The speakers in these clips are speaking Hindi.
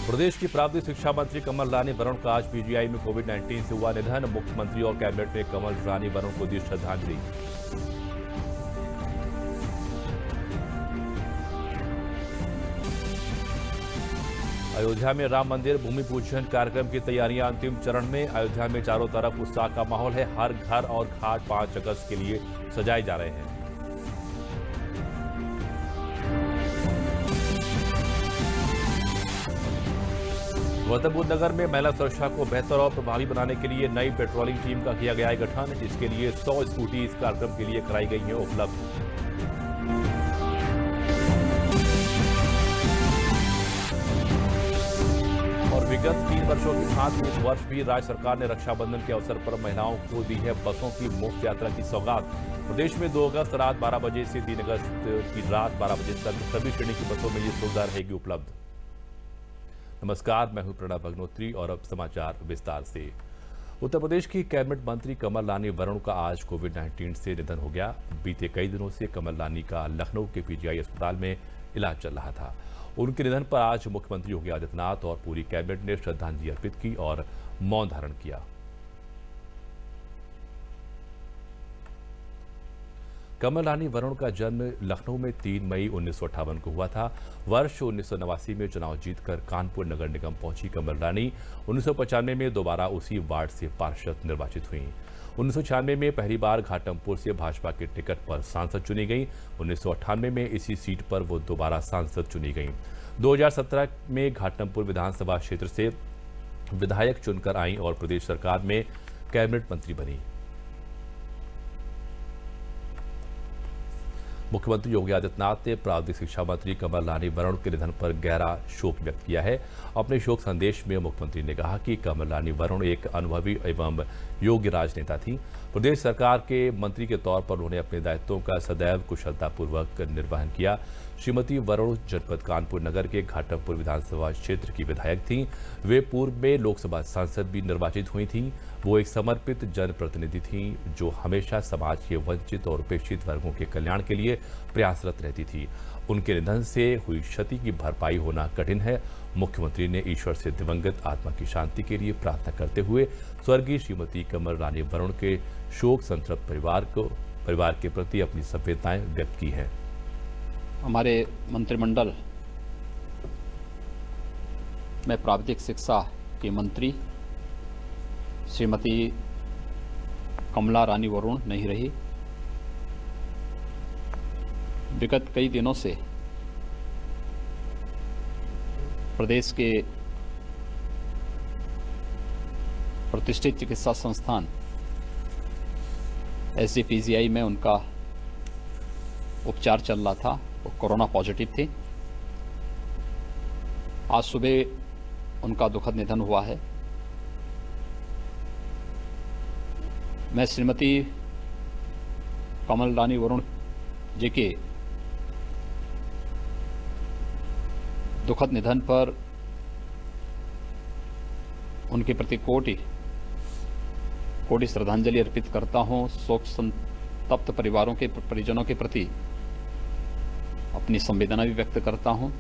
प्रदेश की प्रावधिक शिक्षा मंत्री कमल रानी वरुण का आज पीजीआई में कोविड-19 से हुआ निधन। मुख्यमंत्री और कैबिनेट ने कमल रानी वरुण को दी श्रद्धांजलि। अयोध्या में राम मंदिर भूमि पूजन कार्यक्रम की तैयारियां अंतिम चरण में। अयोध्या में चारों तरफ उत्साह का माहौल है। हर घर और घाट 5 अगस्त के लिए सजाए जा रहे हैं। गौतमबुद्ध नगर में महिला सुरक्षा को बेहतर और प्रभावी बनाने के लिए नई पेट्रोलिंग टीम का किया गया है गठन। इसके लिए 100 स्कूटी इस कार्यक्रम के लिए कराई गई हैं उपलब्ध। और विगत 3 वर्षों की भांति इस वर्ष भी राज्य सरकार ने रक्षाबंधन के अवसर पर महिलाओं को दी है बसों की मुफ्त यात्रा की सौगात। प्रदेश में 2 अगस्त रात 12 बजे से 3 अगस्त की रात 12 बजे तक सभी श्रेणी की बसों में ये सुविधा रहेगी उपलब्ध। नमस्कार, मैं हूं प्रणव अग्नोत्री और अब समाचार विस्तार से। उत्तर प्रदेश की कैबिनेट मंत्री कमल रानी वरुण का आज कोविड-19 से निधन हो गया। बीते कई दिनों से कमल रानी का लखनऊ के पीजीआई अस्पताल में इलाज चल रहा था। उनके निधन पर आज मुख्यमंत्री योगी आदित्यनाथ और पूरी कैबिनेट ने श्रद्धांजलि अर्पित की और मौन धारण किया। कमल रानी वरुण का जन्म लखनऊ में 3 मई 1958 को हुआ था। वर्ष 1989 में चुनाव जीतकर कानपुर नगर निगम पहुंची कमल रानी 1995 में दोबारा उसी वार्ड से पार्षद निर्वाचित हुई। 1996 में पहली बार घाटमपुर से भाजपा के टिकट पर सांसद चुनी गई। 1998 में इसी सीट पर वो दोबारा सांसद चुनी गई। 2017 में घाटमपुर विधानसभा क्षेत्र से विधायक चुनकर आई और प्रदेश सरकार में कैबिनेट मंत्री बनी। मुख्यमंत्री योगी आदित्यनाथ ने प्रावधिक शिक्षा मंत्री कमल रानी वरुण के निधन पर गहरा शोक व्यक्त किया है। अपने शोक संदेश में मुख्यमंत्री ने कहा कि कमल रानी वरुण एक अनुभवी एवं योग्य राजनेता थी। प्रदेश सरकार के मंत्री के तौर पर उन्होंने अपने दायित्वों का सदैव कुशलतापूर्वक निर्वहन किया। श्रीमती वरुण जनपद कानपुर नगर के घाटमपुर विधानसभा क्षेत्र की विधायक थीं। वे पूर्व में लोकसभा सांसद भी निर्वाचित हुई थीं। वो एक समर्पित जनप्रतिनिधि थीं जो हमेशा समाज के वंचित और उपेक्षित वर्गों के कल्याण के लिए प्रयासरत रहती थी। उनके निधन से हुई क्षति की भरपाई होना कठिन है। मुख्यमंत्री ने ईश्वर से दिवंगत आत्मा की शांति के लिए प्रार्थना करते हुए स्वर्गीय श्रीमती कमल रानी वरुण के शोक संतप्त परिवार के प्रति अपनी संवेदनाएं व्यक्त की हैं। हमारे मंत्रिमंडल में प्रावधिक शिक्षा की मंत्री श्रीमती कमला रानी वरुण नहीं रही। विगत कई दिनों से प्रदेश के प्रतिष्ठित चिकित्सा संस्थान SGPGI में उनका उपचार चल रहा था। वो कोरोना पॉजिटिव थी। आज सुबह उनका दुखद निधन हुआ है। मैं श्रीमती कमल रानी वरुण जी के दुखद निधन पर उनके प्रति कोटि श्रद्धांजलि अर्पित करता हूं। शोक संतप्त परिवारों के परिजनों के प्रति अपनी संवेदना भी व्यक्त करता हूं।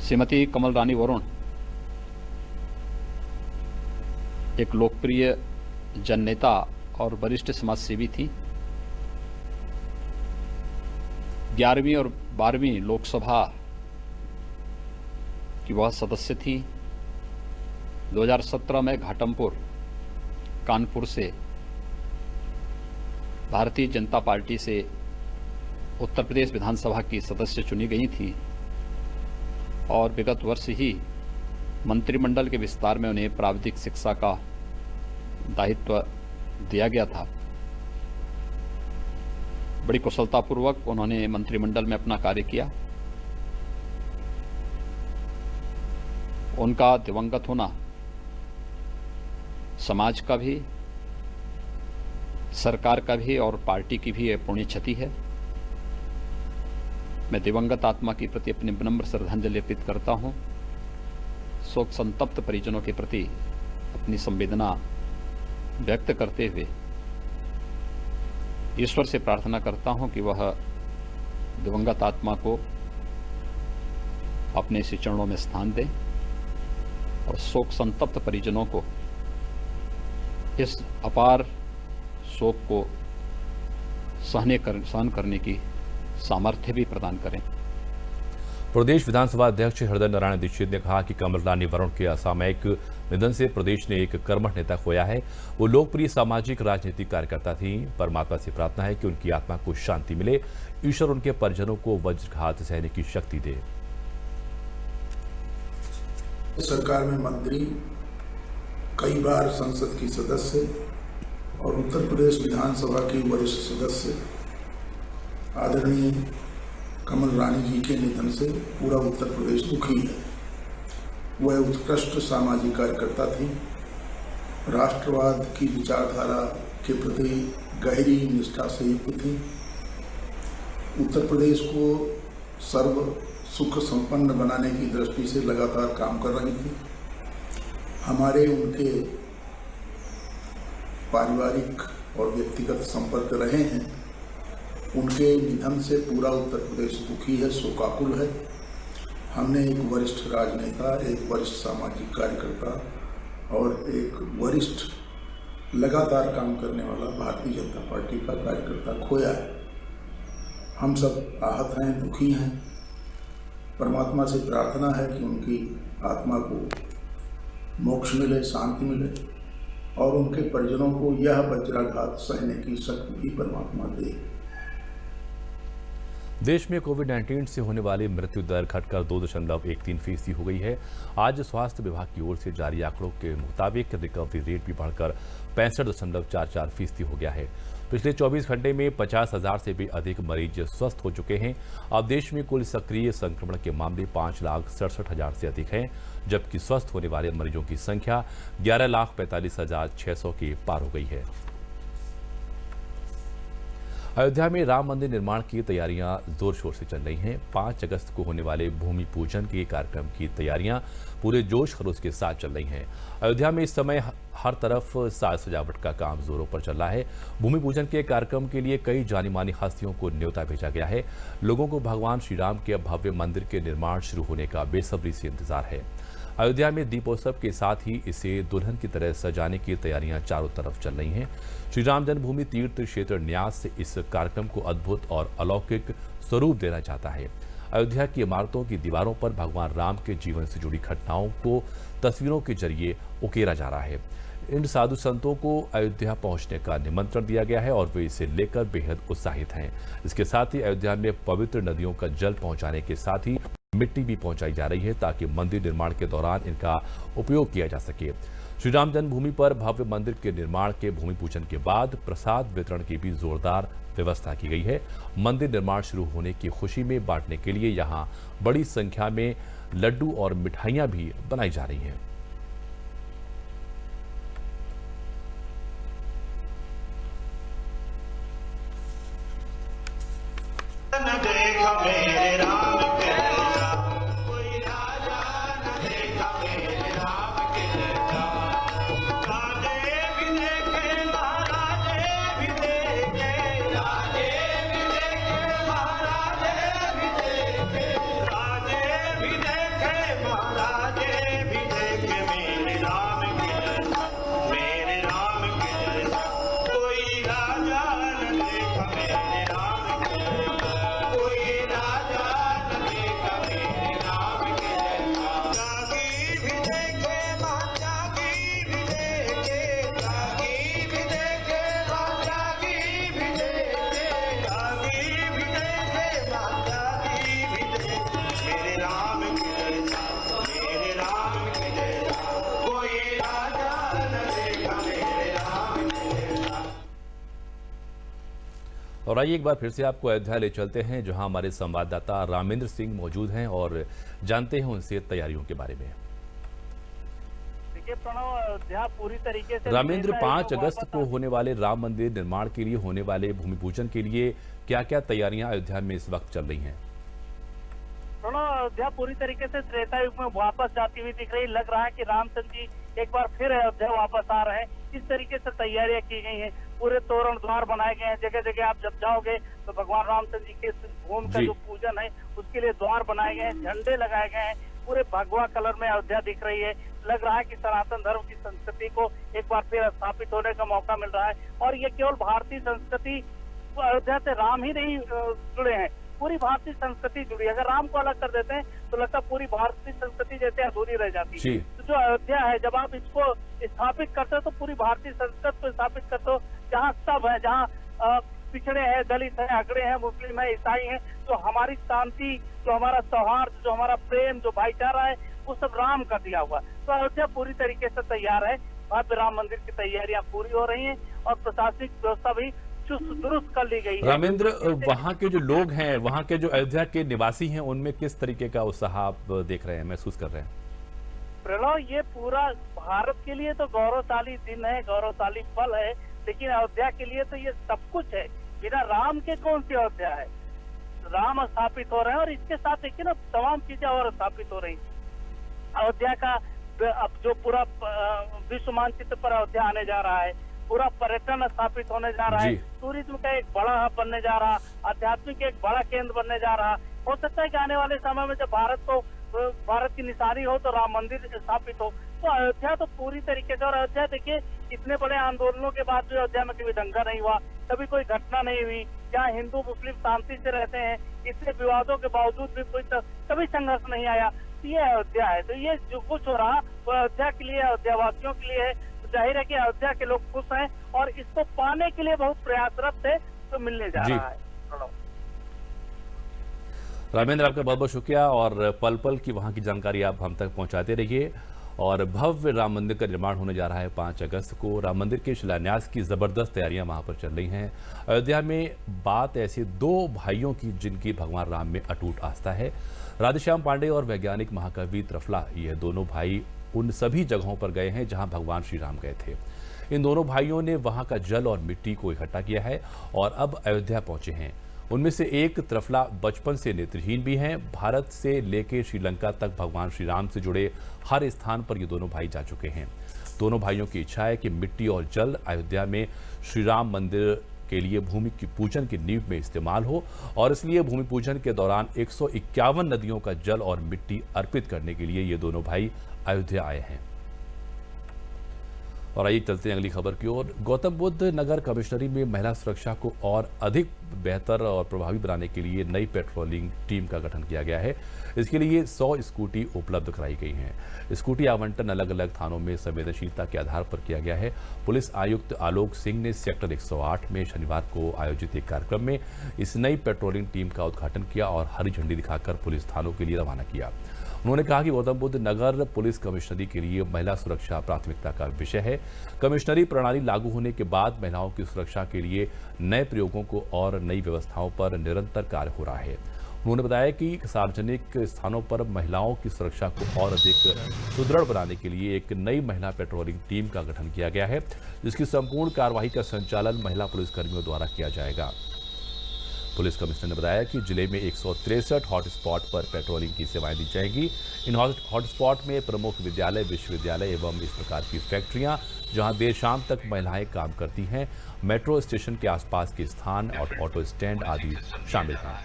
श्रीमती कमल रानी वरुण एक लोकप्रिय जननेता और वरिष्ठ समाजसेवी थी। 11वीं और 12वीं लोकसभा की वह सदस्य थी। 2017 में घाटमपुर कानपुर से भारतीय जनता पार्टी से उत्तर प्रदेश विधानसभा की सदस्य चुनी गई थी और विगत वर्ष ही मंत्रिमंडल के विस्तार में उन्हें प्राविधिक शिक्षा का दायित्व दिया गया था। बड़ी कुशलतापूर्वक उन्होंने मंत्रिमंडल में अपना कार्य किया। उनका दिवंगत होना समाज का भी, सरकार का भी और पार्टी की भी पुण्य क्षति है। मैं दिवंगत आत्मा के प्रति अपनी विनम्र श्रद्धांजलि अर्पित करता हूं। शोक संतप्त परिजनों के प्रति अपनी संवेदना व्यक्त करते हुए ईश्वर से प्रार्थना करता हूं कि वह दिवंगत आत्मा को अपने इसी चरणों में स्थान दे और शोक संतप्त परिजनों को इस अपार शोक को सहन करने की सामर्थ्य भी प्रदान करें। प्रदेश विधानसभा अध्यक्ष हृदय नारायण दीक्षित ने कहा कि कमल रानी वरुण के असामयिक निधन से प्रदेश ने एक कर्मठ नेता खोया है। वो लोकप्रिय सामाजिक राजनीतिक कार्यकर्ता थी। परमात्मा से प्रार्थना है कि उनकी आत्मा को शांति मिले। ईश्वर उनके परिजनों को वज्रघात सहने की शक्ति दे। सरकार में मंत्री, कई बार संसद की सदस्य और उत्तर प्रदेश विधानसभा की वरिष्ठ सदस्य आदरणीय कमल रानी जी के निधन से पूरा उत्तर प्रदेश दुखी है। वह उत्कृष्ट सामाजिक कार्यकर्ता थी। राष्ट्रवाद की विचारधारा के प्रति गहरी निष्ठा से युक्त थी। उत्तर प्रदेश को सर्व सुख संपन्न बनाने की दृष्टि से लगातार काम कर रही थी। हमारे उनके पारिवारिक और व्यक्तिगत संपर्क रहे हैं। उनके निधन से पूरा उत्तर प्रदेश दुखी है, शोकाकुल है। हमने एक वरिष्ठ राजनेता, एक वरिष्ठ सामाजिक कार्यकर्ता और एक वरिष्ठ लगातार काम करने वाला भारतीय जनता पार्टी का कार्यकर्ता खोया है। हम सब आहत हैं, दुखी हैं। परमात्मा से प्रार्थना है कि उनकी आत्मा को मोक्ष मिले, शांति मिले और उनके परिजनों को यह वज्राघात सहने की शक्ति भी परमात्मा दे। देश में कोविड-19 से होने वाली मृत्यु दर घटकर 2.13% हो गई है। आज स्वास्थ्य विभाग की ओर से जारी आंकड़ों के मुताबिक रिकवरी रेट भी बढ़कर 65.44% हो गया है। पिछले 24 घंटे में 50,000 से भी अधिक मरीज स्वस्थ हो चुके हैं। अब देश में कुल सक्रिय संक्रमण के मामले 5,67,000 से अधिक हैं, जबकि स्वस्थ होने वाले मरीजों की संख्या 11,45,600 के पार हो गई है। अयोध्या में राम मंदिर निर्माण की तैयारियां जोर शोर से चल रही हैं। 5 अगस्त को होने वाले भूमि पूजन के कार्यक्रम की तैयारियां पूरे जोश खरोश के साथ चल रही हैं। अयोध्या में इस समय हर तरफ साज सजावट का काम जोरों पर चल रहा है। भूमि पूजन के कार्यक्रम के लिए कई जानी मानी हस्तियों को न्योता भेजा गया है। लोगों को भगवान श्री राम के भव्य मंदिर के निर्माण शुरू होने का बेसब्री से इंतजार है। अयोध्या में दीपोत्सव के साथ ही इसे दुल्हन की तरह सजाने की तैयारियां चारों तरफ चल रही हैं। श्री राम जन्मभूमि तीर्थ क्षेत्र न्यास इस कार्यक्रम को अद्भुत और अलौकिक स्वरूप देना चाहता है। अयोध्या की इमारतों की दीवारों पर भगवान राम के जीवन से जुड़ी घटनाओं को तस्वीरों के जरिए उकेरा जा रहा है। इन साधु संतों को अयोध्या पहुंचने का निमंत्रण दिया गया है और वे इसे लेकर बेहद उत्साहित हैं। इसके साथ ही अयोध्या में पवित्र नदियों का जल पहुंचाने के साथ ही मिट्टी भी पहुंचाई जा रही है ताकि मंदिर निर्माण के दौरान इनका उपयोग किया जा सके। श्री राम जन्मभूमि पर भव्य मंदिर के निर्माण के भूमि पूजन के बाद प्रसाद वितरण की भी जोरदार व्यवस्था की गई है। मंदिर निर्माण शुरू होने की खुशी में बांटने के लिए यहां बड़ी संख्या में लड्डू और मिठाइयां भी बनाई जा रही हैं। और आइए एक बार फिर से आपको अयोध्या ले चलते हैं, जहां हमारे संवाददाता रामेंद्र सिंह मौजूद हैं और जानते हैं उनसे तैयारियों के बारे में। देखिए प्रणव, अयोध्या पूरी तरीके से रामेंद्र, 5 अगस्त को होने वाले राम मंदिर निर्माण के लिए होने वाले भूमि पूजन के लिए क्या क्या तैयारियां अयोध्या में इस वक्त चल रही हैं? प्रणव, अयोध्या पूरी तरीके से त्रेता युग में वापस जाती हुई दिख रही। लग रहा है कि रामचंद्र जी एक बार फिर अयोध्या वापस आ रहे हैं। इस तरीके से तैयारियां की गई हैं। पूरे तोरण द्वार बनाए गए हैं। जगह जगह आप जब जाओगे तो भगवान रामचंद्र जी के भूमि का जो पूजन है उसके लिए द्वार बनाए गए हैं, झंडे लगाए गए हैं। पूरे भगवा कलर में अयोध्या दिख रही है। लग रहा है कि सनातन धर्म की संस्कृति को एक बार फिर स्थापित होने का मौका मिल रहा है। और ये केवल भारतीय संस्कृति, अयोध्या से राम ही नहीं जुड़े हैं, पूरी भारतीय संस्कृति जुड़ी है। अगर राम को अलग कर देते हैं तो लगता है पूरी भारतीय संस्कृति जैसे अधूरी रह जाती है। तो जो अयोध्या है, जब आप इसको स्थापित करते हो तो पूरी भारतीय संस्कृति को स्थापित करते हो, जहाँ सब है, जहाँ पिछड़े हैं, दलित हैं, अगड़े हैं, मुस्लिम है, ईसाई हैं, जो हमारी शांति, जो हमारा सौहार्द, जो हमारा प्रेम, जो भाईचारा है, वो सब राम कर दिया हुआ। तो अयोध्या पूरी तरीके से तैयार है। भव्य राम मंदिर की तैयारियां पूरी हो रही हैं और प्रशासनिक व्यवस्था भी चुस्त दुरुस्त कर ली गई है। रामेंद्र, वहाँ के जो लोग हैं, वहाँ के जो अयोध्या के निवासी हैं, उनमें किस तरीके का उत्साह आप देख रहे हैं, महसूस कर रहे हैं? प्रणव, ये पूरा भारत के लिए तो गौरवशाली दिन है, गौरवशाली पल है, लेकिन अयोध्या के लिए तो ये सब कुछ है। बिना राम के कौन सी अयोध्या है? राम स्थापित हो रहे हैं और इसके साथ देखिए ना तमाम चीजें और स्थापित हो रही। अयोध्या का अब जो पूरा विश्व मानचित्र पर अयोध्या आने जा रहा है, पूरा पर्यटन स्थापित होने जा रहा है, टूरिज्म का एक बड़ा हब बनने जा रहा, आध्यात्मिक एक बड़ा केंद्र बनने जा रहा। हो सकता है कि आने वाले समय में जब भारत की निशानी हो तो राम मंदिर स्थापित हो। तो अयोध्या तो पूरी तरीके से, और अयोध्या देखिए इतने बड़े आंदोलनों के बाद भी अयोध्या में कभी दंगा नहीं हुआ, कभी कोई घटना नहीं हुई, जहाँ हिंदू मुस्लिम शांति से रहते हैं, इतने विवादों के बावजूद भी कभी संघर्ष नहीं आया। ये अयोध्या है। तो ये जो कुछ हो रहा वो अयोध्या के लिए, अयोध्या वासियों के लिए है। तो जाहिर है कि अयोध्या के लोग खुश हैं और इसको पाने के लिए बहुत प्रयासरत थे, तो मिलने जा रहा है। रामेंद्र, आपका बहुत बहुत शुक्रिया और पल पल की वहाँ की जानकारी आप हम तक पहुँचाते रहिए। और भव्य राम मंदिर का निर्माण होने जा रहा है 5 अगस्त को। राम मंदिर के शिलान्यास की ज़बरदस्त तैयारियां वहां पर चल रही हैं। अयोध्या में बात ऐसे 2 भाइयों की जिनकी भगवान राम में अटूट आस्था है। राधेश्याम पांडे और वैज्ञानिक महाकवि त्रफला, ये दोनों भाई उन सभी जगहों पर गए हैं जहां भगवान श्री राम गए थे। इन दोनों भाइयों ने वहां का जल और मिट्टी को इकट्ठा किया है और अब अयोध्या पहुंचे हैं। उनमें से एक त्रफला बचपन से नेत्रहीन भी हैं। भारत से लेकर श्रीलंका तक भगवान श्री राम से जुड़े हर स्थान पर ये दोनों भाई जा चुके हैं। दोनों भाइयों की इच्छा है कि मिट्टी और जल अयोध्या में श्री राम मंदिर के लिए भूमि की पूजन की नींव में इस्तेमाल हो और इसलिए भूमि पूजन के दौरान 151 नदियों का जल और मिट्टी अर्पित करने के लिए ये दोनों भाई अयोध्या आए हैं। और आइए चलते हैं अगली खबर की ओर। गौतम बुद्ध नगर कमिश्नरी में महिला सुरक्षा को और अधिक बेहतर और प्रभावी बनाने के लिए नई पेट्रोलिंग टीम का गठन किया गया है। इसके लिए 100 स्कूटी उपलब्ध कराई गई हैं। स्कूटी आवंटन अलग अलग थानों में संवेदनशीलता के आधार पर किया गया है। पुलिस आयुक्त आलोक सिंह ने सेक्टर 108 में शनिवार को आयोजित एक कार्यक्रम में इस नई पेट्रोलिंग टीम का उद्घाटन किया और हरी झंडी दिखाकर पुलिस थानों के लिए रवाना किया। उन्होंने कहा कि गौतम बुद्ध नगर पुलिस कमिश्नरी के लिए महिला सुरक्षा प्राथमिकता का विषय है। कमिश्नरी प्रणाली लागू होने के बाद महिलाओं की सुरक्षा के लिए नए प्रयोगों को और नई व्यवस्थाओं पर निरंतर कार्य हो रहा है। उन्होंने बताया कि सार्वजनिक स्थानों पर महिलाओं की सुरक्षा को और अधिक सुदृढ़ बनाने के लिए एक नई महिला पेट्रोलिंग टीम का गठन किया गया है, जिसकी संपूर्ण कार्यवाही का संचालन महिला पुलिसकर्मियों द्वारा किया जाएगा। पुलिस कमिश्नर ने बताया कि जिले में 163 हॉटस्पॉट पर पेट्रोलिंग की सेवाएं दी जाएंगी। इन हॉटस्पॉट में प्रमुख विद्यालय, विश्वविद्यालय एवं इस प्रकार की फैक्ट्रियां जहां देर शाम तक महिलाएं काम करती हैं, मेट्रो स्टेशन के आसपास के स्थान और ऑटो स्टैंड आदि शामिल हैं।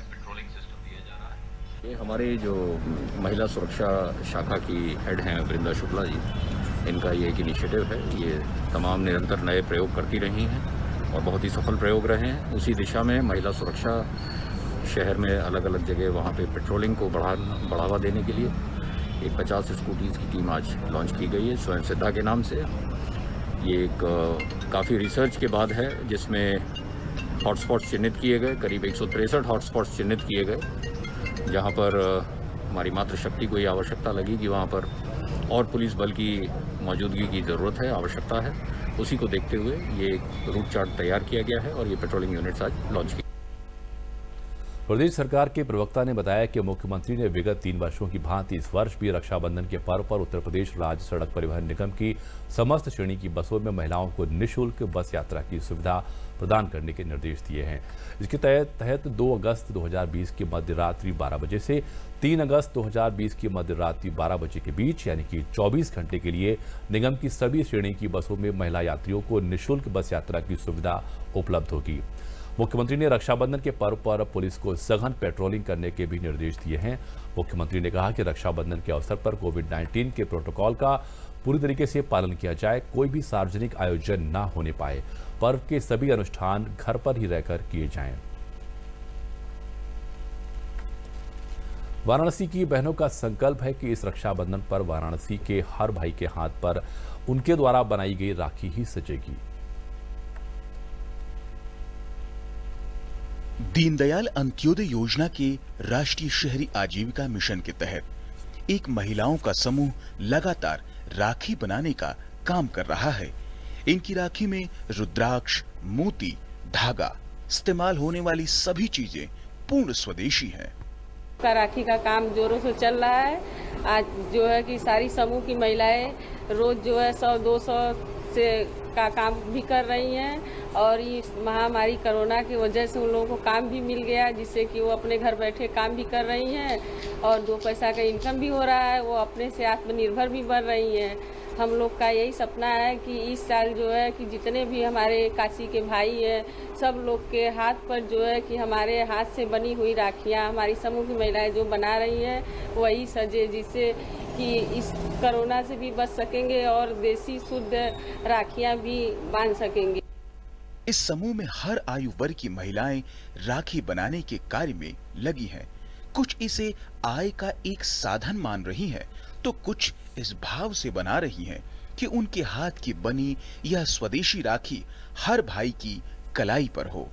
ये हमारे जो महिला सुरक्षा शाखा की हेड हैं वृंदा शुक्ला जी, इनका ये एक इनिशिएटिव है। ये तमाम निरंतर नए प्रयोग करती रही हैं और बहुत ही सफल प्रयोग रहे हैं। उसी दिशा में महिला सुरक्षा शहर में अलग अलग जगह वहाँ पे पेट्रोलिंग को बढ़ावा देने के लिए एक 50 स्कूटीज़ की टीम आज लॉन्च की गई है स्वयं सिद्धा के नाम से। ये एक काफ़ी रिसर्च के बाद है, जिसमें हॉटस्पॉट्स चिन्हित किए गए, करीब 163 हॉटस्पॉट्स चिन्हित किए गए, जहाँ पर हमारी मातृशक्ति को ये आवश्यकता लगी कि वहाँ पर और पुलिस बल की मौजूदगी की ज़रूरत है, आवश्यकता है। उसी को देखते हुए ये एक रूट चार्ट तैयार किया गया है और ये पेट्रोलिंग यूनिट्स आज लॉन्च की। प्रदेश सरकार के प्रवक्ता ने बताया कि मुख्यमंत्री ने विगत 3 वर्षों की भांति इस वर्ष भी रक्षाबंधन के पर्व पर उत्तर प्रदेश राज्य सड़क परिवहन निगम की समस्त श्रेणी की बसों में महिलाओं को निःशुल्क बस यात्रा की सुविधा प्रदान करने के निर्देश दिए हैं। इसके तहत 2 अगस्त 2020 की मध्य रात्रि 12 बजे से 3 अगस्त 2020 की मध्य रात्रि 12 बजे के बीच यानी कि 24 घंटे के लिए निगम की सभी श्रेणी की बसों में महिला यात्रियों को निःशुल्क बस यात्रा की सुविधा उपलब्ध होगी। मुख्यमंत्री ने रक्षाबंधन के पर्व पर पुलिस को सघन पेट्रोलिंग करने के भी निर्देश दिए हैं। मुख्यमंत्री ने कहा कि रक्षाबंधन के अवसर पर कोविड-19 के प्रोटोकॉल का पूरी तरीके से पालन किया जाए, कोई भी सार्वजनिक आयोजन ना होने पाए, पर्व के सभी अनुष्ठान घर पर ही रहकर किए जाएं। वाराणसी की बहनों का संकल्प है कि इस रक्षाबंधन पर वाराणसी के हर भाई के हाथ पर उनके द्वारा बनाई गई राखी ही सजेगी। दीनदयाल अंत्योदय योजना के राष्ट्रीय शहरी आजीविका मिशन के तहत एक महिलाओं का समूह लगातार राखी बनाने का काम कर रहा है। इनकी राखी में रुद्राक्ष, मोती, धागा, इस्तेमाल होने वाली सभी चीजें पूर्ण स्वदेशी हैं। राखी का काम जोरों से चल रहा है। आज जो है कि सारी समूह की महिलाएं रोज जो है 100-200 से का काम भी कर रही हैं और इस महामारी कोरोना की वजह से उन लोगों को काम भी मिल गया, जिससे कि वो अपने घर बैठे काम भी कर रही हैं और 2 पैसा का इनकम भी हो रहा है। वो अपने से आत्मनिर्भर भी बन रही हैं। हम लोग का यही सपना है कि इस साल जो है कि जितने भी हमारे काशी के भाई हैं, सब लोग के हाथ पर जो है कि हमारे हाथ से बनी हुई राखियाँ हमारी समूह की महिलाएं जो बना रही हैं वही सजे, जिससे कि इस कोरोना से भी बच सकेंगे और देसी शुद्ध राखियाँ भी बांध सकेंगे। इस समूह में हर आयु वर्ग की महिलाएं राखी बनाने के कार्य में लगी हैं। कुछ इसे आय का एक साधन मान रही हैं, तो कुछ इस भाव से बना रही हैं कि उनके हाथ की बनी यह स्वदेशी राखी हर भाई की कलाई पर हो।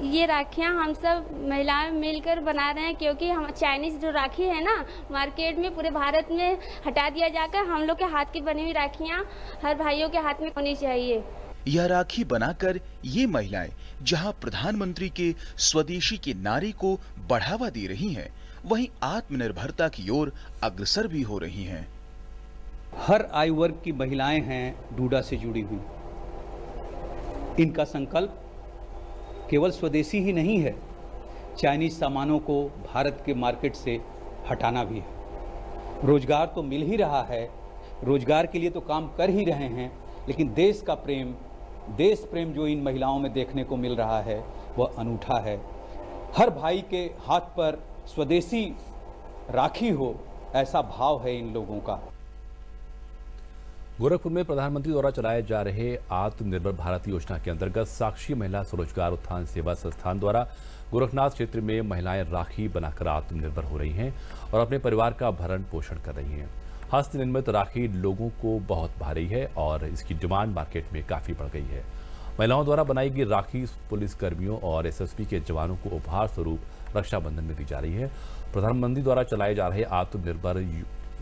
ये राखियाँ हम सब महिलाएं मिलकर बना रहे हैं, क्योंकि हम चाइनीज जो राखी है ना मार्केट में पूरे भारत में हटा दिया जाकर हम लोग के हाथ की बनी हुई राखियाँ हर भाइयों के हाथ में होनी चाहिए। यह राखी बनाकर ये महिलाएं जहां प्रधानमंत्री के स्वदेशी के नारे को बढ़ावा दे रही हैं, वहीं आत्मनिर्भरता की ओर अग्रसर भी हो रही हैं। हर आयु वर्ग की महिलाएं हैं डूडा से जुड़ी हुई। इनका संकल्प केवल स्वदेशी ही नहीं है, चाइनीज सामानों को भारत के मार्केट से हटाना भी है। रोजगार तो मिल ही रहा है, रोजगार के लिए तो काम कर ही रहे हैं, लेकिन देश का प्रेम, देश प्रेम जो इन महिलाओं में देखने को मिल रहा है वह अनूठा है। हर भाई के हाथ पर स्वदेशी राखी हो, ऐसा भाव है इन लोगों का। गोरखपुर में प्रधानमंत्री द्वारा चलाए जा रहे आत्मनिर्भर भारत योजना के अंतर्गत साक्षी महिला स्वरोजगार उत्थान सेवा संस्थान द्वारा गोरखनाथ क्षेत्र में महिलाएं राखी बनाकर आत्मनिर्भर हो रही हैं और अपने परिवार का भरण पोषण कर रही हैं। हस्त निर्मित राखी लोगों को बहुत भा रही है और इसकी डिमांड मार्केट में काफी बढ़ गई है। महिलाओं द्वारा बनाई गई राखी पुलिस कर्मियों और एसएसबी के जवानों को उपहार स्वरूप रक्षाबंधन में दी जा रही है। प्रधानमंत्री द्वारा चलाए जा रहे आत्मनिर्भर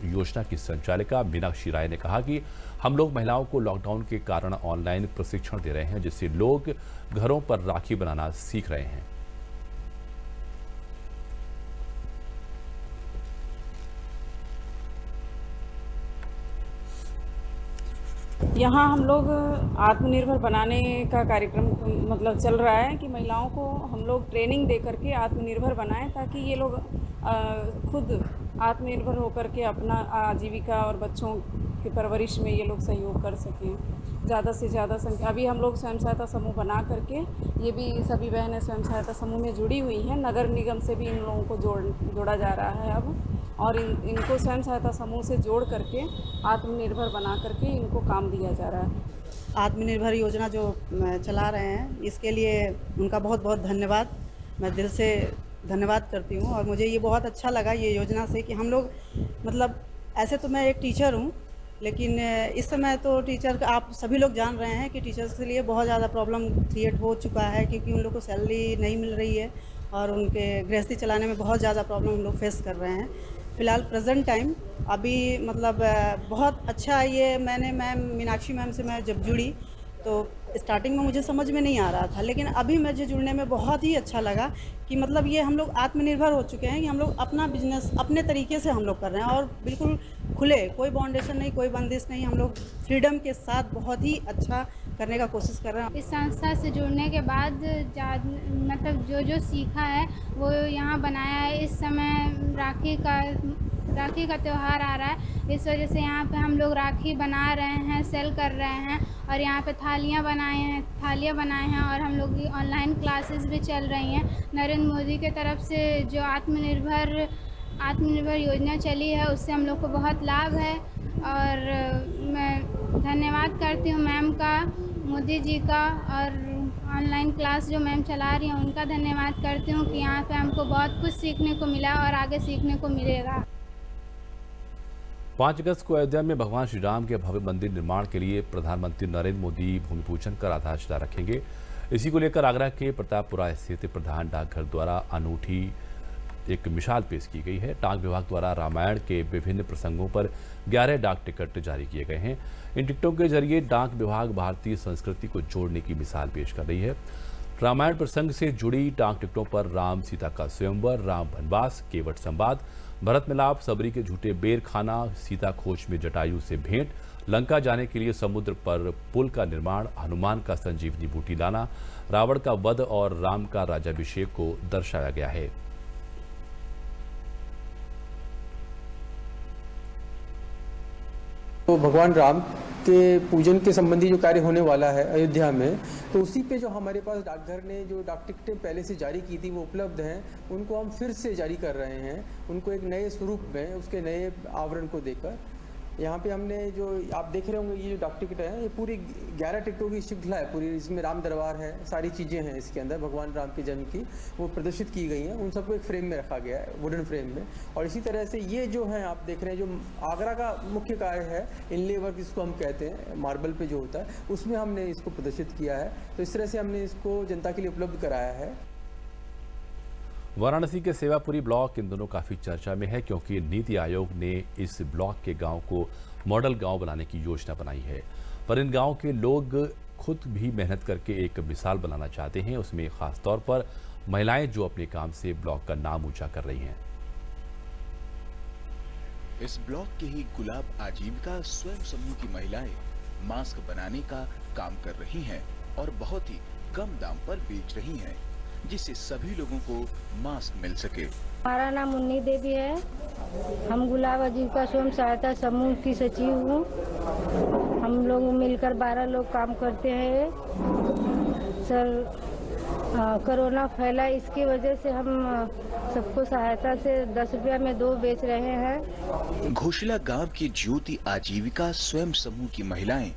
योजना की संचालिका मीनाक्षी राय ने कहा कि हम लोग महिलाओं को लॉकडाउन के कारण ऑनलाइन प्रशिक्षण दे रहे हैं, जिससे लोग घरों पर राखी बनाना सीख रहे हैं। यहाँ हम लोग आत्मनिर्भर बनाने का कार्यक्रम मतलब चल रहा है कि महिलाओं को हम लोग ट्रेनिंग दे करके आत्मनिर्भर बनाएं, ताकि ये लोग खुद आत्मनिर्भर होकर के अपना आजीविका और बच्चों की परवरिश में ये लोग सहयोग कर सकें। ज़्यादा से ज़्यादा संख्या अभी हम लोग स्वयं सहायता समूह बना करके, ये भी सभी बहनें स्वयं सहायता समूह में जुड़ी हुई हैं। नगर निगम से भी इन लोगों को जोड़ा जा रहा है अब, और इनको स्वयं सहायता समूह से जोड़ करके आत्मनिर्भर बना करके इनको काम दिया जा रहा है। आत्मनिर्भर योजना जो चला रहे हैं, इसके लिए उनका बहुत बहुत धन्यवाद, मैं दिल से धन्यवाद करती हूँ। और मुझे ये बहुत अच्छा लगा ये योजना से कि हम लोग मतलब ऐसे तो मैं एक टीचर हूँ, लेकिन इस समय तो टीचर आप सभी लोग जान रहे हैं कि टीचर्स के लिए बहुत ज़्यादा प्रॉब्लम क्रिएट हो चुका है, क्योंकि उन लोग को सैलरी नहीं मिल रही है और उनके गृहस्थी चलाने में बहुत ज़्यादा प्रॉब्लम हम लोग फेस कर रहे हैं। फ़िलहाल प्रेजेंट टाइम अभी मतलब बहुत अच्छा ये मैंने मैम मीनाक्षी मैम से मैं जब जुड़ी तो स्टार्टिंग में मुझे समझ में नहीं आ रहा था, लेकिन अभी मुझे जुड़ने में बहुत ही अच्छा लगा कि मतलब ये हम लोग आत्मनिर्भर हो चुके हैं कि हम लोग अपना बिजनेस अपने तरीके से हम लोग कर रहे हैं और बिल्कुल खुले, कोई बाउंडेशन नहीं, कोई बंदिश नहीं, हम लोग फ्रीडम के साथ बहुत ही अच्छा करने का कोशिश कर रहे हैं। इस संस्था से जुड़ने के बाद मतलब जो सीखा है वो यहाँ बनाया है। इस समय राखी का त्यौहार आ रहा है, इस वजह से यहाँ पे हम लोग राखी बना रहे हैं, सेल कर रहे हैं और यहाँ पे थालियाँ बनाए हैं और हम लोग की ऑनलाइन क्लासेस भी चल रही हैं। नरेंद्र मोदी के तरफ से जो आत्मनिर्भर योजना चली है उससे हम लोग को बहुत लाभ है और मैं धन्यवाद करती हूँ मैम का, मोदी जी का, और ऑनलाइन क्लास जो मैम चला रही हैं उनका धन्यवाद करती हूँ कि यहाँ पे हमको बहुत कुछ सीखने को मिला और आगे सीखने को मिलेगा। 5 अगस्त को अयोध्या में भगवान श्री राम के भव्य मंदिर निर्माण के लिए प्रधानमंत्री नरेंद्र मोदी भूमि पूजन कर आधारशिला रखेंगे। इसी को लेकर आगरा के प्रतापपुरा स्थित प्रधान डाकघर द्वारा अनूठी एक मिसाल पेश की गई है। डाक विभाग द्वारा रामायण के विभिन्न प्रसंगों पर 11 डाक टिकट जारी किए गए हैं। इन टिकटों के जरिए डाक विभाग भारतीय संस्कृति को जोड़ने की मिसाल पेश कर रही है। रामायण प्रसंग से जुड़ी डाक टिकटों पर राम सीता का स्वयंवर, राम वनवास, केवट संवाद, भरत मिलाप, सबरी के झूठे बेर खाना, सीता खोज में जटायु से भेंट, लंका जाने के लिए समुद्र पर पुल का निर्माण, हनुमान का संजीवनी बूटी लाना, रावण का वध और राम का राज्याभिषेक को दर्शाया गया है। तो भगवान राम के पूजन के संबंधी जो कार्य होने वाला है अयोध्या में, तो उसी पे जो हमारे पास डाकघर ने जो डाक टिकटें पहले से जारी की थी वो उपलब्ध हैं, उनको हम फिर से जारी कर रहे हैं, उनको एक नए स्वरूप में उसके नए आवरण को देकर। यहाँ पे हमने जो आप देख रहे होंगे ये जो डाक टिकट है ये पूरी 11 टिकटों की श्रृंखला है पूरी, इसमें राम दरबार है, सारी चीज़ें हैं इसके अंदर भगवान राम के जन्म की वो प्रदर्शित की गई हैं, उन सबको एक फ्रेम में रखा गया है, वुडन फ्रेम में। और इसी तरह से ये जो है आप देख रहे हैं जो आगरा का मुख्य कार्य है इनले वर्क जिसको हम कहते हैं, मार्बल पे जो होता है उसमें हमने इसको प्रदर्शित किया है। तो इस तरह से हमने इसको जनता के लिए उपलब्ध कराया है। वाराणसी के सेवापुरी ब्लॉक इन दिनों काफ़ी चर्चा में है, क्योंकि नीति आयोग ने इस ब्लॉक के गांव को मॉडल गांव बनाने की योजना बनाई है। पर इन गांव के लोग खुद भी मेहनत करके एक मिसाल बनाना चाहते हैं, उसमें खास तौर पर महिलाएं जो अपने काम से ब्लॉक का नाम ऊंचा कर रही हैं। इस ब्लॉक के ही गुलाब आजीविका स्वयं समूह की महिलाएं मास्क बनाने का काम कर रही हैं और बहुत ही कम दाम पर बेच रही हैं, जिससे सभी लोगों को मास्क मिल सके। हमारा नाम मुन्नी देवी है, हम गुलाब आजीविका स्वयं सहायता समूह की सचिव हूँ। हम लोग मिलकर 12 लोग काम करते हैं। सर कोरोना फैला, इसकी वजह से हम सबको सहायता से 10 रुपया में 2 बेच रहे हैं। घोषला गांव की ज्योति आजीविका स्वयं समूह की महिलाएं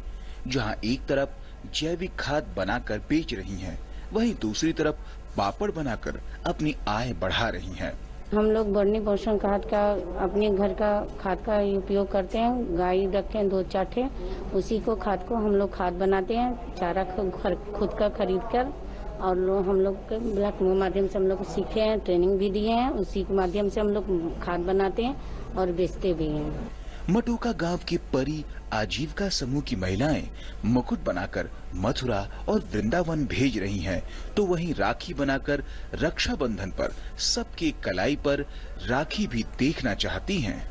जहां एक तरफ जैविक खाद बनाकर बेच रही हैं, वहीं दूसरी तरफ पापड़ बनाकर अपनी आय बढ़ा रही हैं। हम लोग वर्मी पोषण खाद का अपने घर का खाद का उपयोग करते हैं। गाय रखते हैं 2-4 ठे, उसी को खाद को हम लोग खाद बनाते हैं, चारा खुद का खरीद कर, और हम लोग के ब्लॉक के माध्यम से हम लोग सीखे हैं, ट्रेनिंग भी दिए हैं, उसी के माध्यम से हम लोग खाद बनाते हैं और बेचते भी हैं। मटोका गांव के परी आजीविका समूह की महिलाएं मुकुट बनाकर मथुरा और वृंदावन भेज रही हैं, तो वहीं राखी बनाकर रक्षाबंधन पर सबके कलाई पर राखी भी देखना चाहती हैं।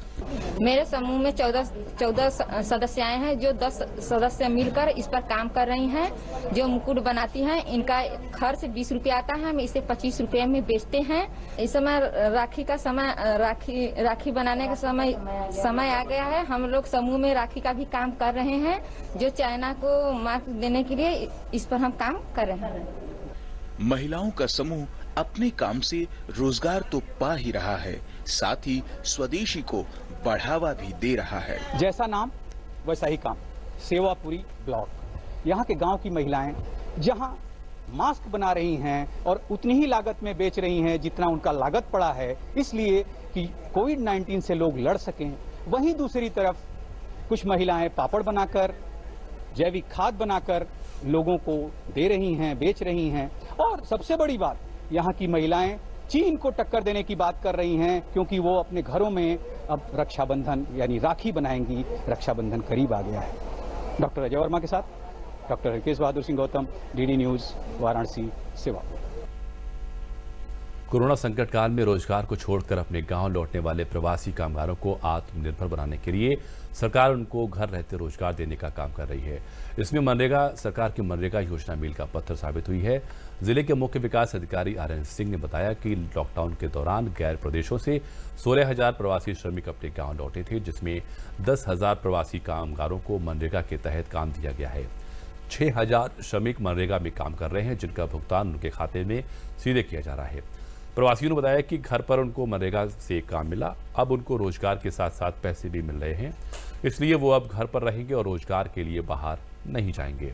मेरे समूह में 14 सदस्याएं हैं, जो 10 सदस्य मिलकर इस पर काम कर रही हैं। जो मुकुट बनाती हैं, इनका खर्च 20 रुपया आता है, हम इसे 25 रुपये में बेचते हैं। इस समय राखी का समय, राखी बनाने का समय आ गया है। हम लोग समूह में राखी का भी काम कर रहे हैं, जो चाइना को मार्क देने के लिए इस पर हम काम कर रहे हैं। महिलाओं का समूह अपने काम से रोजगार तो पा ही रहा है, साथ ही स्वदेशी को बढ़ावा भी दे रहा है। जैसा नाम वैसा ही काम, सेवापुरी ब्लॉक। यहाँ के गांव की महिलाएं जहां मास्क बना रही हैं और उतनी ही लागत में बेच रही हैं जितना उनका लागत पड़ा है, इसलिए कि कोविड-19 से लोग लड़ सकें। वहीं दूसरी तरफ कुछ महिलाएं पापड़ बनाकर, जैविक खाद बनाकर लोगों को दे रही हैं, बेच रही हैं। और सबसे बड़ी बात, यहाँ की महिलाएं चीन को टक्कर देने की बात कर रही हैं, क्योंकि वो अपने घरों में अब रक्षाबंधन यानी राखी बनाएंगी। रक्षाबंधन करीब आ गया है। डॉक्टर अजय वर्मा के साथ doctor Harkesh Bahadur Singh Gautam, DD news, Varanasi, सेवा। कोरोना संकट काल में रोजगार को छोड़कर अपने गांव लौटने वाले प्रवासी कामगारों को आत्मनिर्भर बनाने के लिए सरकार उनको घर रहते रोजगार देने का काम कर रही है। इसमें सरकार की मनरेगा योजना मील का पत्थर साबित हुई है। जिले के मुख्य विकास अधिकारी आर.एन. सिंह ने बताया कि लॉकडाउन के दौरान गैर प्रदेशों से 16,000 प्रवासी श्रमिक अपने गाँव लौटे थे, जिसमें 10,000 प्रवासी कामगारों को मनरेगा के तहत काम दिया गया है। 6,000 श्रमिक मनरेगा में काम कर रहे हैं, जिनका भुगतान उनके खाते में सीधे किया जा रहा है। प्रवासियों ने बताया कि घर पर उनको मनरेगा से काम मिला, अब उनको रोजगार के साथ साथ पैसे भी मिल रहे हैं, इसलिए वो अब घर पर रहेंगे और रोजगार के लिए बाहर नहीं जाएंगे।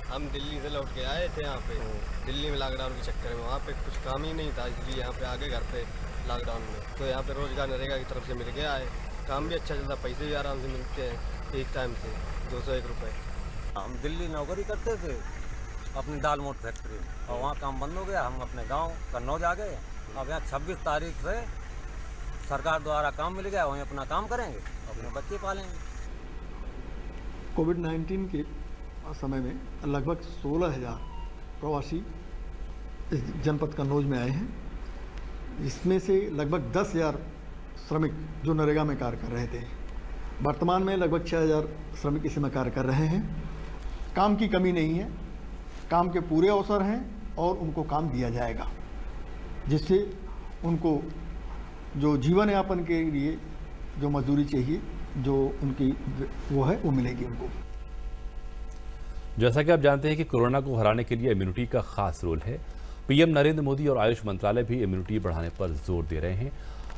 हम दिल्ली से लौट के आए थे यहाँ पे, दिल्ली में लॉकडाउन के चक्कर में वहाँ पे कुछ काम ही नहीं था, इसलिए यहाँ पे आ गए घर पे लॉकडाउन में। तो यहाँ पे रोजगार नरेगा की तरफ से मिल गया है, काम भी अच्छा चलता, पैसे भी आराम से मिलते हैं एक टाइम से 201 रुपये। हम दिल्ली नौकरी करते थे अपनी दाल मोट फैक्ट्री में, और वहाँ काम बंद हो गया। हम अपने गांव कन्नौज आ गए। अब यहाँ 26 तारीख से सरकार द्वारा काम मिल गया, वहीं अपना काम करेंगे, अपने बच्चे पालेंगे। कोविड-19 के समय में लगभग 16,000 प्रवासी इस जनपद कन्नौज में आए हैं। इसमें से लगभग 10,000 श्रमिक जो नरेगा में कार्य कर रहे थे। वर्तमान में लगभग 6,000 श्रमिक इसमें कार्य कर रहे हैं। काम की कमी नहीं है, काम के पूरे अवसर हैं और उनको काम दिया जाएगा, जिससे उनको जो जीवन यापन के लिए जो मजदूरी चाहिए, जो उनकी वो है, वो मिलेगी उनको। जैसा कि आप जानते हैं कि कोरोना को हराने के लिए इम्यूनिटी का खास रोल है। पीएम नरेंद्र मोदी और आयुष मंत्रालय भी इम्यूनिटी बढ़ाने पर जोर दे रहे हैं।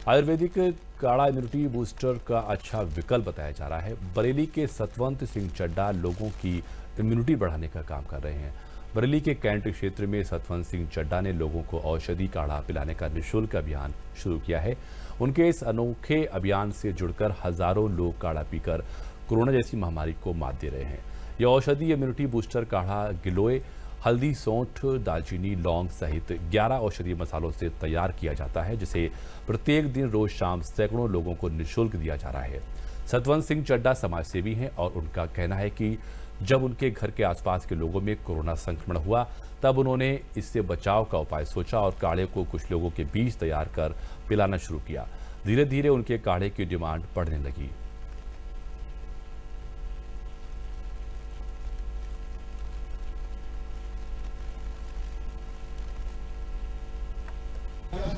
आयुर्वेदिक काढ़ा इम्यूनिटी बूस्टर का अच्छा विकल्प बताया जा रहा है। बरेली के सतवंत सिंह चड्ढा लोगों की इम्यूनिटी बढ़ाने का काम कर रहे हैं। बरेली के कैंट क्षेत्र में सतवंत सिंह चड्ढा ने लोगों को औषधि काढ़ा पिलाने का निःशुल्क अभियान शुरू किया है। उनके इस अनोखे अभियान से जुड़कर हजारों लोग काढ़ा पीकर कोरोना जैसी महामारी को मात दे रहे हैं। यह औषधि इम्यूनिटी बूस्टर काढ़ा गिलोय, हल्दी, सौंठ, दालचीनी, लौंग सहित 11 औषधीय मसालों से तैयार किया जाता है, जिसे प्रत्येक दिन रोज शाम सैकड़ों लोगों को निःशुल्क दिया जा रहा है। सतवंत सिंह चड्ढा समाजसेवी हैं और उनका कहना है कि जब उनके घर के आसपास के लोगों में कोरोना संक्रमण हुआ, तब उन्होंने इससे बचाव का उपाय सोचा और काढ़े को कुछ लोगों के बीच तैयार कर पिलाना शुरू किया। धीरे धीरे उनके काढ़े की डिमांड बढ़ने लगी।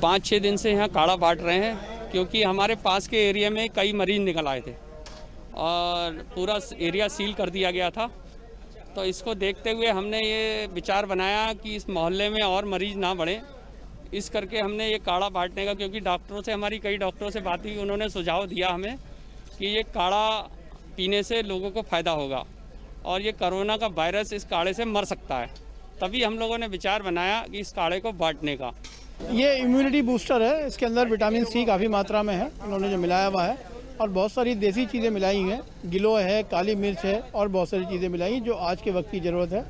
पाँच 6 दिन से यहाँ काढ़ा बांट रहे हैं, क्योंकि हमारे पास के एरिया में कई मरीज निकल आए थे और पूरा एरिया सील कर दिया गया था। तो इसको देखते हुए हमने ये विचार बनाया कि इस मोहल्ले में और मरीज़ ना बढ़े, इस करके हमने ये काढ़ा बांटने का, क्योंकि डॉक्टरों से, हमारी कई डॉक्टरों से बात हुई, उन्होंने सुझाव दिया हमें कि ये काढ़ा पीने से लोगों को फ़ायदा होगा और ये कोरोना का वायरस इस काढ़े से मर सकता है। तभी हम लोगों ने विचार बनाया कि इस काढ़े को बांटने का। ये इम्यूनिटी बूस्टर है, इसके अंदर विटामिन सी काफ़ी मात्रा में है, इन्होंने जो मिलाया हुआ है, और बहुत सारी देसी चीज़ें मिलाई हैं, गिलोय है, काली मिर्च है और बहुत सारी चीज़ें मिलाई जो आज के वक्त की ज़रूरत है।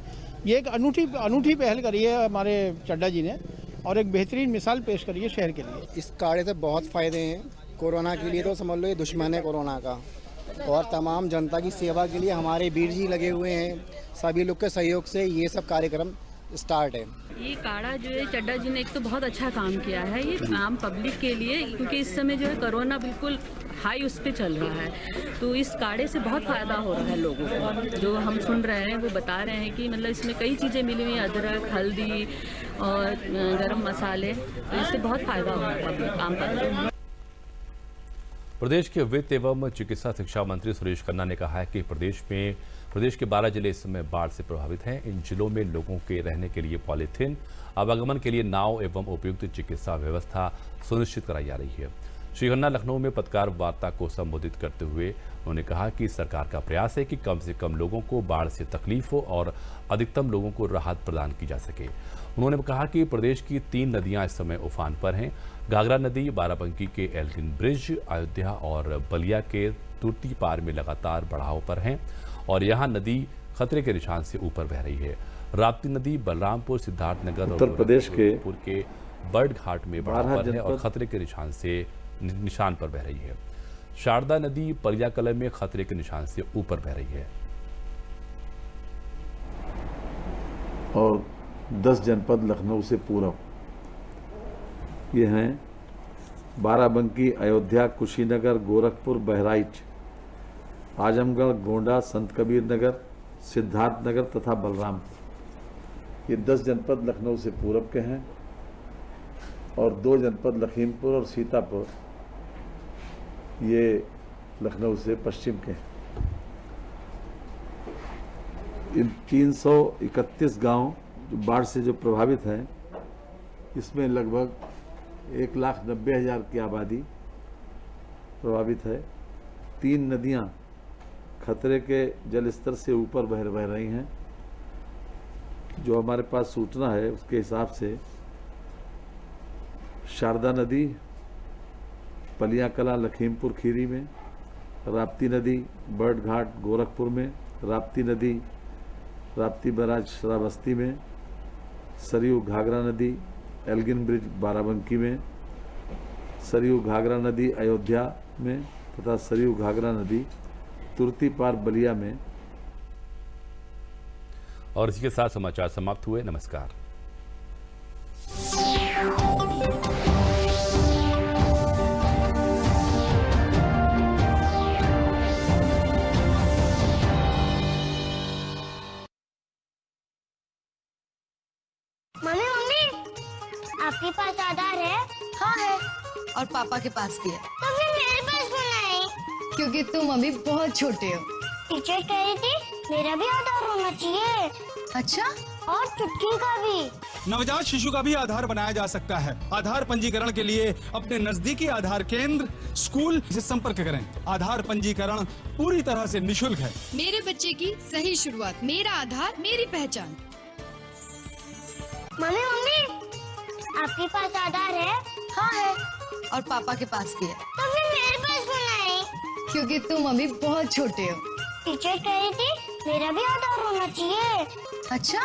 ये एक अनूठी पहल करी है हमारे चड्डा जी ने और एक बेहतरीन मिसाल पेश करी है शहर के लिए। इस काढ़े से बहुत फ़ायदे हैं। कोरोना के लिए तो समझ लो ये दुश्मन है कोरोना का, और तमाम जनता की सेवा के लिए हमारे वीर जी लगे हुए हैं। सभी लोग के सहयोग से ये सब कार्यक्रम स्टार्ट है। ये काढ़ा जो है चड्डा जी ने एक तो बहुत अच्छा काम किया है, ये आम पब्लिक के लिए, क्योंकि इस समय जो है कोरोना बिल्कुल हाई उस पर चल रहा है, तो इस काढ़े से बहुत फ़ायदा हो रहा है लोगों को। जो हम सुन रहे हैं वो बता रहे हैं कि मतलब इसमें कई चीज़ें मिली हुई हैं, अदरक, हल्दी और गरम मसाले, तो इससे बहुत फ़ायदा हो रहा है आम पब्लिक। प्रदेश के वित्त एवं चिकित्सा शिक्षा मंत्री सुरेश खन्ना ने कहा है कि प्रदेश के 12 जिले इस समय बाढ़ से प्रभावित हैं। इन जिलों में लोगों के रहने के लिए पॉलीथीन, आवागमन के लिए नाव एवं उपयुक्त चिकित्सा व्यवस्था सुनिश्चित कराई जा रही है। श्री खन्ना लखनऊ में पत्रकार वार्ता को संबोधित करते हुए उन्होंने कहा कि सरकार का प्रयास है कि कम से कम लोगों को बाढ़ से तकलीफ हो और अधिकतम लोगों को राहत प्रदान की जा सके। उन्होंने कहा कि प्रदेश की 3 नदियां इस समय उफान पर हैं। घाघरा नदी बाराबंकी के एल्गिन ब्रिज, अयोध्या और बलिया के तुर्ती पार में लगातार बढ़ाव पर हैं और यहां नदी खतरे के निशान से ऊपर बह रही है। राप्ती नदी बलरामपुर, सिद्धार्थनगर और उत्तर प्रदेश के बर्ड घाट में बढ़ाव पर है और खतरे के निशान पर बह रही है। शारदा नदी पलियाकला में खतरे के निशान से ऊपर बह रही है। और 10 जनपद लखनऊ से पूरब ये हैं बाराबंकी, अयोध्या, कुशीनगर, गोरखपुर, बहराइच, आजमगढ़, गोंडा, संत कबीर नगर, सिद्धार्थनगर तथा बलरामपुर। ये 10 जनपद लखनऊ से पूरब के हैं और 2 जनपद लखीमपुर और सीतापुर ये लखनऊ से पश्चिम के हैं। इन 331 गांव जो बाढ़ से जो प्रभावित हैं, इसमें लगभग 1,90,000 की आबादी प्रभावित है। 3 नदियां खतरे के जल स्तर से ऊपर बह रही हैं। जो हमारे पास सूचना है उसके हिसाब से शारदा नदी पलियाकला लखीमपुर खीरी में, राप्ती नदी बर्ड घाट गोरखपुर में, राप्ती नदी राप्ती बैराज श्रावस्ती में, सरयू घाघरा नदी एल्गिन ब्रिज बाराबंकी में, सरयू घाघरा नदी अयोध्या में तथा सरयू घाघरा नदी तुर्ती पार बलिया में। और इसी के साथ समाचार समाप्त हुए। नमस्कार। आपके पास आधार है? हाँ है। और पापा के पास भी है। तो फिर मेरे पास क्यों नहीं? क्योंकि तुम अभी बहुत छोटे हो। टीचर कह रही थी मेरा भी आधार होना चाहिए। अच्छा? और चुटकी का भी। नवजात शिशु का भी आधार बनाया जा सकता है। आधार पंजीकरण के लिए अपने नजदीकी आधार केंद्र, स्कूल से संपर्क करें। आधार पंजीकरण पूरी तरह से निशुल्क है। मेरे बच्चे की सही शुरुआत, मेरा आधार मेरी पहचान। मम्मी आपके पास आधार है? हाँ है। और पापा के पास भी है। तो फिर मेरे पास क्यों नहीं? क्योंकि तुम अभी बहुत छोटे हो। टीचर कह रही थी मेरा भी आधार होना चाहिए। अच्छा?